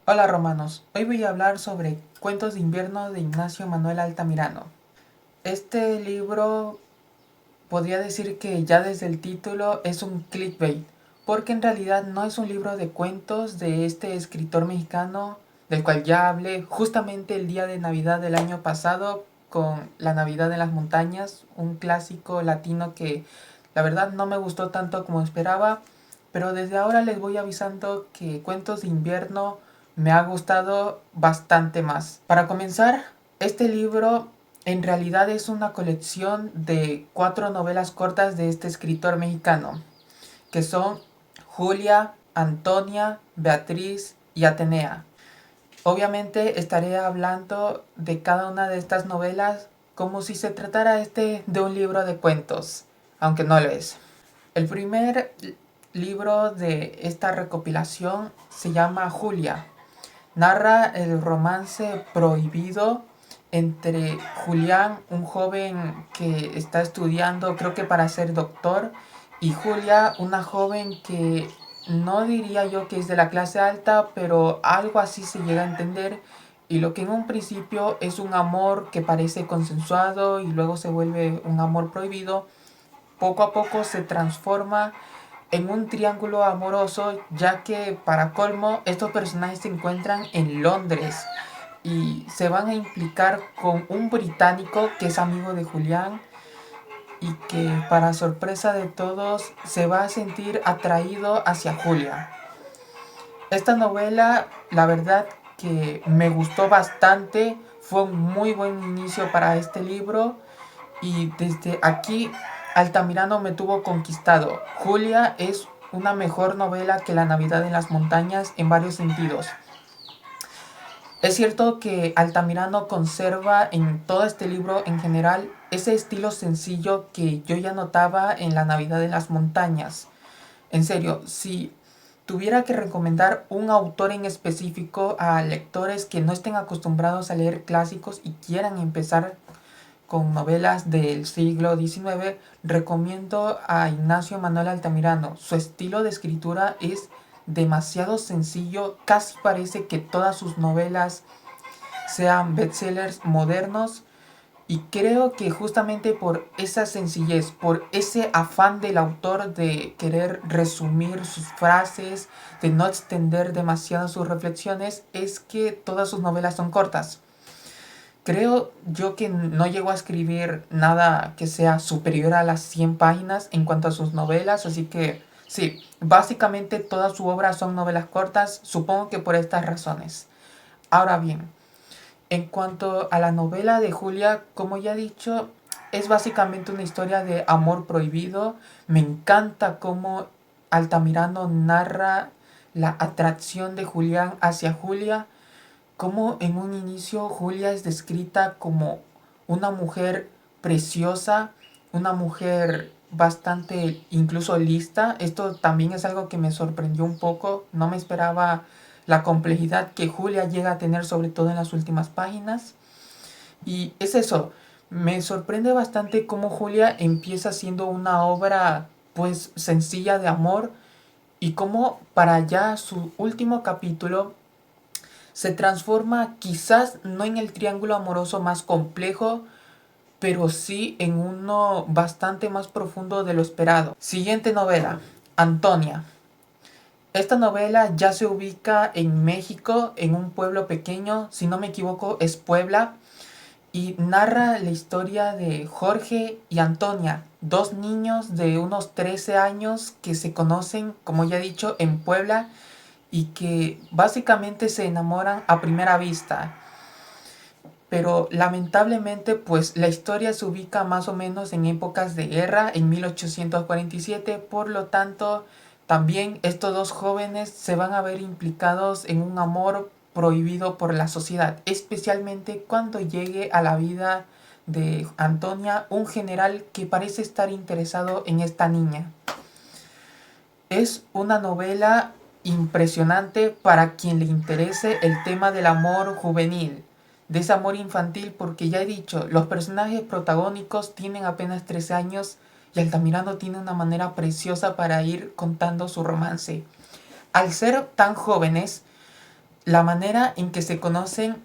Hola romanos, hoy voy a hablar sobre Cuentos de invierno de Ignacio Manuel Altamirano. Este libro podría decir que ya desde el título es un clickbait, porque en realidad no es un libro de cuentos de este escritor mexicano del cual ya hablé justamente el día de Navidad del año pasado con La Navidad en las Montañas, un clásico latino que la verdad no me gustó tanto como esperaba, pero desde ahora les voy avisando que Cuentos de invierno me ha gustado bastante más. Para comenzar, este libro en realidad es una colección de 4 novelas cortas de este escritor mexicano, que son Julia, Antonia, Beatriz y Atenea. Obviamente estaré hablando de cada una de estas novelas como si se tratara de un libro de cuentos, aunque no lo es. El primer libro de esta recopilación se llama Julia. Narra el romance prohibido entre Julián, un joven que está estudiando, creo que para ser doctor, y Julia, una joven que no diría yo que es de la clase alta, pero algo así se llega a entender. Y lo que en un principio es un amor que parece consensuado y luego se vuelve un amor prohibido, poco a poco se transforma en un triángulo amoroso, ya que para colmo estos personajes se encuentran en Londres y se van a implicar con un británico que es amigo de Julián y que para sorpresa de todos se va a sentir atraído hacia Julia. Esta novela, la verdad que me gustó bastante, fue un muy buen inicio para este libro y desde aquí Altamirano me tuvo conquistado. Julia es una mejor novela que La Navidad en las Montañas en varios sentidos. Es cierto que Altamirano conserva en todo este libro en general ese estilo sencillo que yo ya notaba en La Navidad en las Montañas. En serio, si tuviera que recomendar un autor en específico a lectores que no estén acostumbrados a leer clásicos y quieran empezar con novelas del siglo XIX, recomiendo a Ignacio Manuel Altamirano. Su estilo de escritura es demasiado sencillo, casi parece que todas sus novelas sean bestsellers modernos, y creo que justamente por esa sencillez, por ese afán del autor de querer resumir sus frases, de no extender demasiado sus reflexiones, es que todas sus novelas son cortas. Creo yo que no llegó a escribir nada que sea superior a las 100 páginas en cuanto a sus novelas, así que sí, básicamente toda su obra son novelas cortas, supongo que por estas razones. Ahora bien, en cuanto a la novela de Julia, como ya he dicho, es básicamente una historia de amor prohibido. Me encanta cómo Altamirano narra la atracción de Julián hacia Julia, como en un inicio Julia es descrita como una mujer preciosa, una mujer bastante incluso lista. Esto también es algo que me sorprendió un poco, no me esperaba la complejidad que Julia llega a tener, sobre todo en las últimas páginas. Y es eso, me sorprende bastante cómo Julia empieza siendo una obra pues sencilla de amor y cómo para ya su último capítulo se transforma quizás no en el triángulo amoroso más complejo, pero sí en uno bastante más profundo de lo esperado. Siguiente novela, Antonia. Esta novela ya se ubica en México, en un pueblo pequeño, si no me equivoco es Puebla, y narra la historia de Jorge y Antonia, dos niños de unos 13 años que se conocen, como ya he dicho, en Puebla y que básicamente se enamoran a primera vista. Pero lamentablemente pues la historia se ubica más o menos en épocas de guerra, en 1847, por lo tanto también estos dos jóvenes se van a ver implicados en un amor prohibido por la sociedad, especialmente cuando llegue a la vida de Antonia un general que parece estar interesado en esta niña. Es una novela impresionante para quien le interese el tema del amor juvenil, de ese amor infantil, porque ya he dicho, los personajes protagónicos tienen apenas 13 años y Altamirano tiene una manera preciosa para ir contando su romance. Al ser tan jóvenes, la manera en que se conocen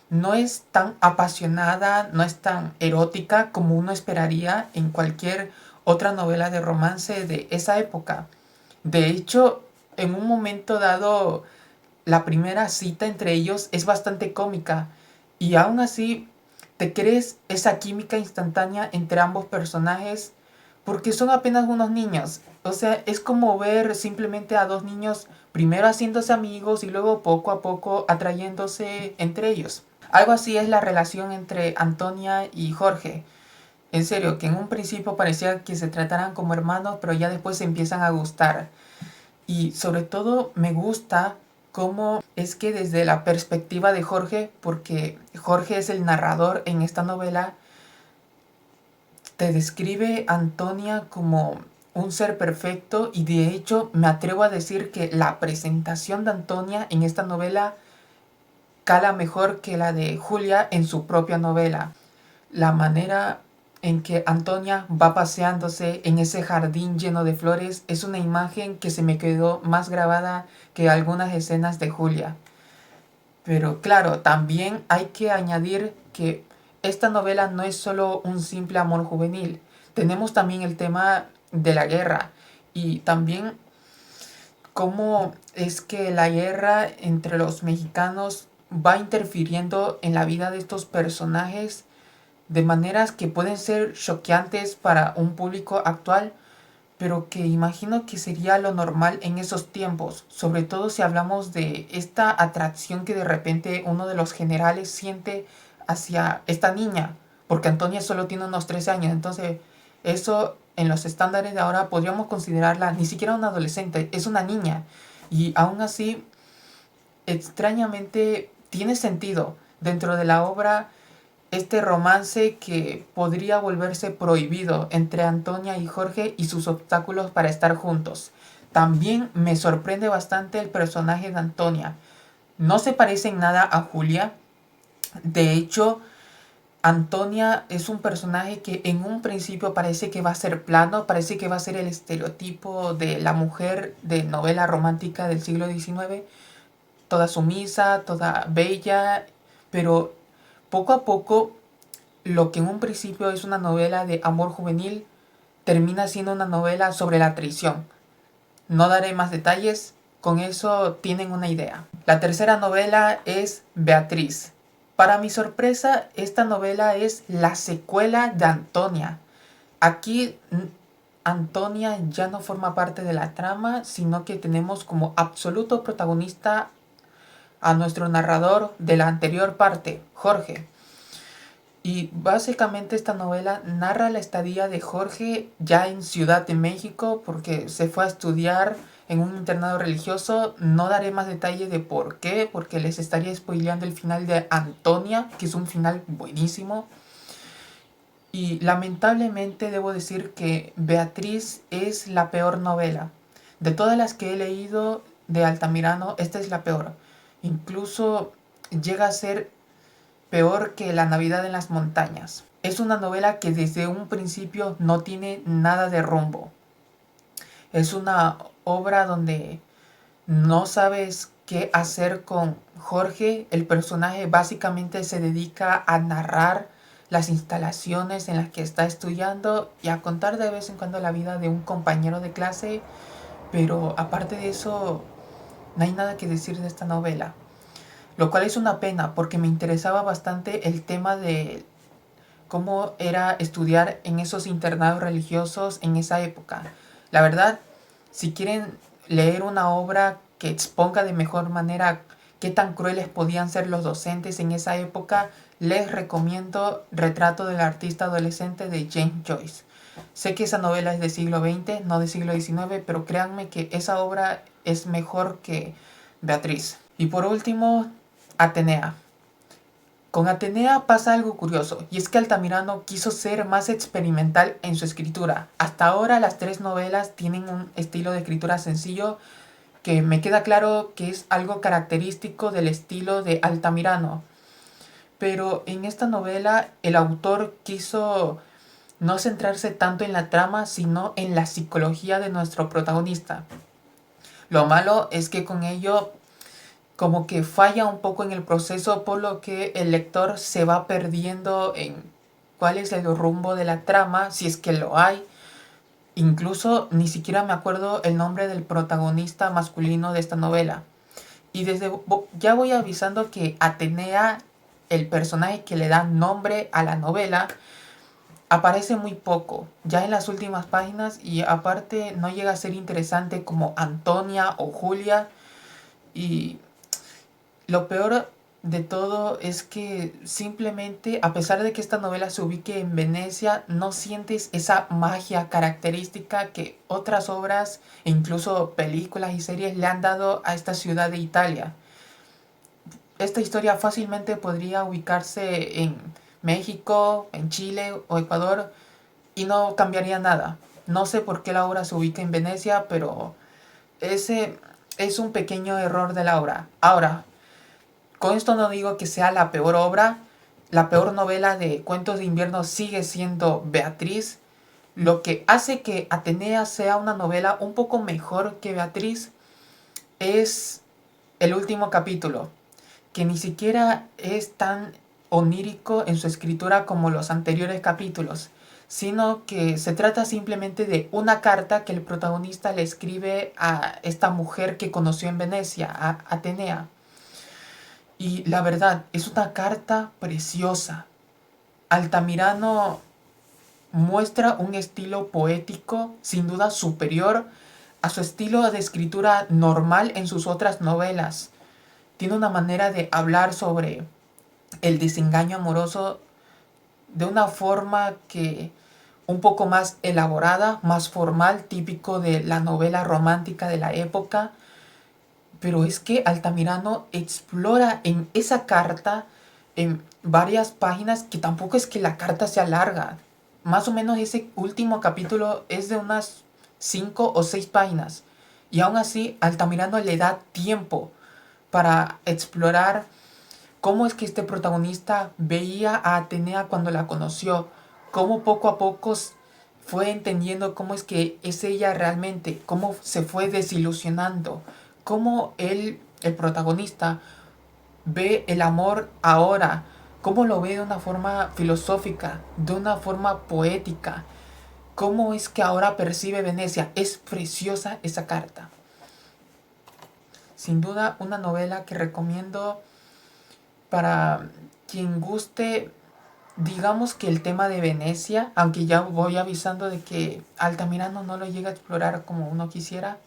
no es tan apasionada, no es tan erótica como uno esperaría en cualquier otra novela de romance de esa época. De hecho, en un momento dado, la primera cita entre ellos es bastante cómica y aún así te crees esa química instantánea entre ambos personajes porque son apenas unos niños. O sea, es como ver simplemente a dos niños primero haciéndose amigos y luego poco a poco atrayéndose entre ellos. Algo así es la relación entre Antonia y Jorge. En serio, que en un principio parecía que se trataran como hermanos, pero ya después se empiezan a gustar. Y sobre todo me gusta cómo es que desde la perspectiva de Jorge, porque Jorge es el narrador en esta novela, te describe a Antonia como un ser perfecto y de hecho me atrevo a decir que la presentación de Antonia en esta novela cala mejor que la de Julia en su propia novela. La manera en que Antonia va paseándose en ese jardín lleno de flores es una imagen que se me quedó más grabada que algunas escenas de Julia. Pero claro, también hay que añadir que esta novela no es solo un simple amor juvenil. Tenemos también el tema de la guerra y también cómo es que la guerra entre los mexicanos va interfiriendo en la vida de estos personajes de maneras que pueden ser choqueantes para un público actual, pero que imagino que sería lo normal en esos tiempos, sobre todo si hablamos de esta atracción que de repente uno de los generales siente hacia esta niña, porque Antonia solo tiene unos 13 años, entonces eso en los estándares de ahora podríamos considerarla ni siquiera una adolescente, es una niña, y aún así extrañamente tiene sentido dentro de la obra este romance que podría volverse prohibido entre Antonia y Jorge y sus obstáculos para estar juntos. También me sorprende bastante el personaje de Antonia. No se parece en nada a Julia. De hecho, Antonia es un personaje que en un principio parece que va a ser plano, parece que va a ser el estereotipo de la mujer de novela romántica del siglo XIX, toda sumisa, toda bella, pero poco a poco lo que en un principio es una novela de amor juvenil termina siendo una novela sobre la traición. No daré más detalles, con eso tienen una idea. La tercera novela es Beatriz. Para mi sorpresa, esta novela es la secuela de Antonia. Aquí Antonia ya no forma parte de la trama, sino que tenemos como absoluto protagonista a nuestro narrador de la anterior parte, Jorge. Y básicamente esta novela narra la estadía de Jorge ya en Ciudad de México porque se fue a estudiar en un internado religioso. No daré más detalle de por qué, porque les estaría spoileando el final de Antonia, que es un final buenísimo. Y lamentablemente debo decir que Beatriz es la peor novela. De todas las que he leído de Altamirano, esta es la peor. Incluso llega a ser peor que La Navidad en las montañas. Es una novela que desde un principio no tiene nada de rumbo. Es una obra donde no sabes qué hacer con Jorge. El personaje básicamente se dedica a narrar las instalaciones en las que está estudiando y a contar de vez en cuando la vida de un compañero de clase, pero aparte de eso no hay nada que decir de esta novela. Lo cual es una pena porque me interesaba bastante el tema de cómo era estudiar en esos internados religiosos en esa época. La verdad, si quieren leer una obra que exponga de mejor manera qué tan crueles podían ser los docentes en esa época, les recomiendo Retrato del artista adolescente de James Joyce. Sé que esa novela es del siglo XX, no del siglo XIX, pero créanme que esa obra es mejor que Beatriz. Y por último, Atenea. Con Atenea pasa algo curioso, y es que Altamirano quiso ser más experimental en su escritura. Hasta ahora las tres novelas tienen un estilo de escritura sencillo que me queda claro que es algo característico del estilo de Altamirano. Pero en esta novela el autor quiso no centrarse tanto en la trama, sino en la psicología de nuestro protagonista. Lo malo es que con ello como que falla un poco en el proceso, por lo que el lector se va perdiendo en cuál es el rumbo de la trama, si es que lo hay. Incluso ni siquiera me acuerdo el nombre del protagonista masculino de esta novela. Y ya voy avisando que Atenea, el personaje que le da nombre a la novela, aparece muy poco, ya en las últimas páginas, y aparte no llega a ser interesante como Antonia o Julia. Y lo peor de todo es que simplemente, a pesar de que esta novela se ubique en Venecia, no sientes esa magia característica que otras obras e incluso películas y series le han dado a esta ciudad de Italia. Esta historia fácilmente podría ubicarse en México, en Chile o Ecuador y no cambiaría nada. No sé por qué la obra se ubica en Venecia, pero ese es un pequeño error de la obra. Ahora, con esto no digo que sea la peor obra. La peor novela de Cuentos de Invierno sigue siendo Beatriz. Lo que hace que Atenea sea una novela un poco mejor que Beatriz es el último capítulo, que ni siquiera es tan onírico en su escritura como los anteriores capítulos, sino que se trata simplemente de una carta que el protagonista le escribe a esta mujer que conoció en Venecia, a Atenea. Y la verdad, es una carta preciosa. Altamirano muestra un estilo poético sin duda superior a su estilo de escritura normal en sus otras novelas. Tiene una manera de hablar sobre el desengaño amoroso de una forma que un poco más elaborada, más formal, típico de la novela romántica de la época. Pero es que Altamirano explora en esa carta, en varias páginas, que tampoco es que la carta sea larga. Más o menos ese último capítulo es de unas 5 o 6 páginas. Y aún así Altamirano le da tiempo para explorar cómo es que este protagonista veía a Atenea cuando la conoció, cómo poco a poco fue entendiendo cómo es que es ella realmente, cómo se fue desilusionando, cómo él, el protagonista, ve el amor ahora, cómo lo ve de una forma filosófica, de una forma poética, cómo es que ahora percibe Venecia. Es preciosa esa carta. Sin duda una novela que recomiendo para quien guste, digamos que el tema de Venecia, aunque ya voy avisando de que Altamirano no lo llega a explorar como uno quisiera.